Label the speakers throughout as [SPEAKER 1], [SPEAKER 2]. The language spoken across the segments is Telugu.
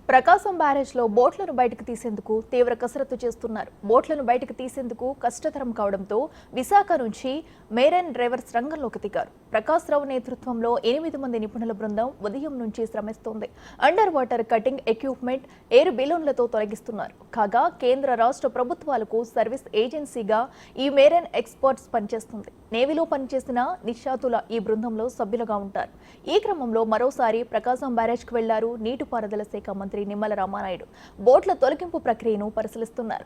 [SPEAKER 1] ప్రకాశం బ్యారేజ్లో బోట్లను బయటకు తీసేందుకు తీవ్ర కసరత్తు చేస్తున్నారు. బోట్లను బయటకు తీసేందుకు కష్టతరం కావడంతో విశాఖ నుంచి మెరైన్ డ్రైవర్స్ రంగంలోకి దిగారు. ప్రకాశ్ రావు నేతృత్వంలో 8 మంది నిపుణుల బృందం ఉదయం నుంచి శ్రమిస్తోంది. Under water cutting equipment, air బెలూన్లతో తొలగిస్తున్నారు. కాగా కేంద్ర రాష్ట్ర ప్రభుత్వాలకు సర్వీస్ ఏజెన్సీగా ఈ మెరైన్ ఎక్స్పర్ట్స్ పనిచేస్తుంది. నేవీలో పనిచేసిన నిష్ణాతుల ఈ బృందంలో సభ్యులుగా ఉంటారు. ఈ క్రమంలో మరోసారి ప్రకాశం బ్యారేజ్కు వెళ్లారు నీటిపారుదల శాఖ మంత్రి నిమ్మల రామానాయుడు. బోట్ల తొలగింపు ప్రక్రియను పరిశీలిస్తున్నారు.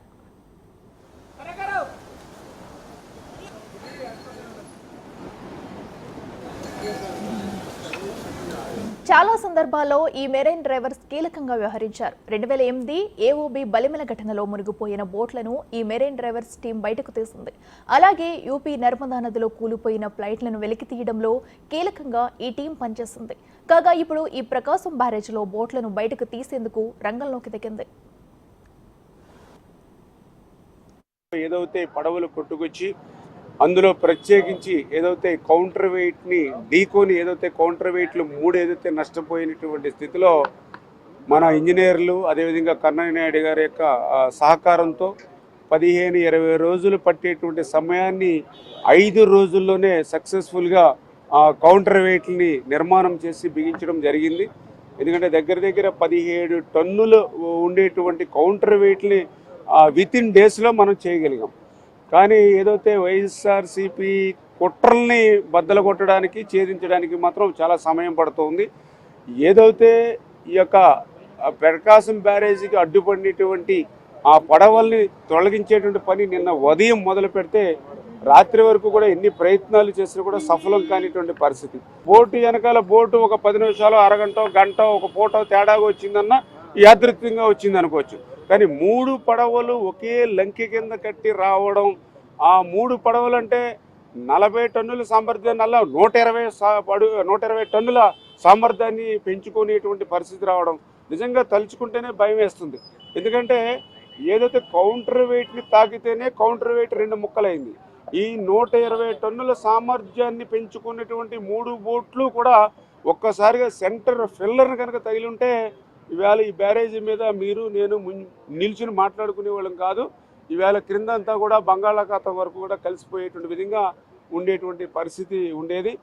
[SPEAKER 1] చాలా సందర్భాల్లో ఈ మెరైన్ డ్రైవర్స్ కీలకంగా వ్యవహరించారు. 2008 ఏఓబి బలిమెల ఘటనలో మునిగిపోయిన బోట్లను ఈ మెరైన్ డ్రైవర్స్ టీం బయటకు తీసింది. అలాగే యూపీ నర్మదా నదిలో కూలిపోయిన ఫ్లైట్లను వెలికి తీయడంలో కీలకంగా ఈ టీం పనిచేసింది. కాగా ఇప్పుడు ఈ ప్రకాశం బ్యారేజ్లో బోట్లను బయటకు తీసేందుకు రంగంలోకి దిగింది.
[SPEAKER 2] ఏదైతే పడవలు కొట్టుకొచ్చి అందులో ప్రత్యేకించి ఏదైతే కౌంటర్ వెయిట్ని ఢీకొని ఏదైతే కౌంటర్ వెయిట్లు 3 ఏదైతే నష్టపోయినటువంటి స్థితిలో మన ఇంజనీర్లు అదేవిధంగా కన్నయ్య నాయుడు గారి యొక్క సహకారంతో 15-20 రోజులు పట్టేటువంటి సమయాన్ని 5 రోజుల్లోనే సక్సెస్ఫుల్గా కౌంటర్ వెయిట్ని నిర్మాణం చేసి బిగించడం జరిగింది. ఎందుకంటే దగ్గర 17 టన్నులు ఉండేటువంటి కౌంటర్ వెయిట్ని వితిన్ డేస్లో మనం చేయగలిగాం. కానీ ఏదైతే వైఎస్ఆర్సీపీ కుట్రల్ని బద్దలు కొట్టడానికి ఛేదించడానికి మాత్రం చాలా సమయం పడుతుంది. ఏదైతే ఈ యొక్క ప్రకాశం బ్యారేజీకి అడ్డుపడినటువంటి ఆ పడవల్ని తొలగించేటువంటి పని నిన్న ఉదయం మొదలు పెడితే రాత్రి వరకు కూడా ఎన్ని ప్రయత్నాలు చేసినా కూడా సఫలం కానిటువంటి పరిస్థితి. బోటు వెనకాల బోటు ఒక 10 నిమిషాలు, అరగంట, గంట, ఒక పూట తేడాగా వచ్చిందన్నా యాదృచ్ఛికంగా వచ్చింది అనుకోవచ్చు. కానీ 3 పడవలు ఒకే లంకె కింద కట్టి రావడం, ఆ 3 పడవలు అంటే 40 టన్నుల సామర్థ్యాన్ని 120 టన్నుల సామర్థ్యాన్ని పెంచుకునేటువంటి పరిస్థితి రావడం నిజంగా తలుచుకుంటేనే భయం వేస్తుంది. ఎందుకంటే ఏదైతే కౌంటర్ వెయిట్ని తాకితేనే కౌంటర్ వెయిట్ 2 ముక్కలైంది. ఈ 120 టన్నుల సామర్థ్యాన్ని పెంచుకునేటువంటి 3 బోట్లు కూడా ఒక్కసారిగా సెంటర్ ఫిల్లర్ని కనుక తగిలి ఉంటే ఈవేళ ఈ బ్యారేజీ మీద మీరు నేను నిల్చుని మాట్లాడుకునే వాళ్ళం కాదు. ఈవేళ క్రింద అంతా కూడా బంగాళాఖాతం వరకు కూడా కలిసిపోయేటువంటి విధంగా ఉండేటువంటి పరిస్థితి ఉండేది.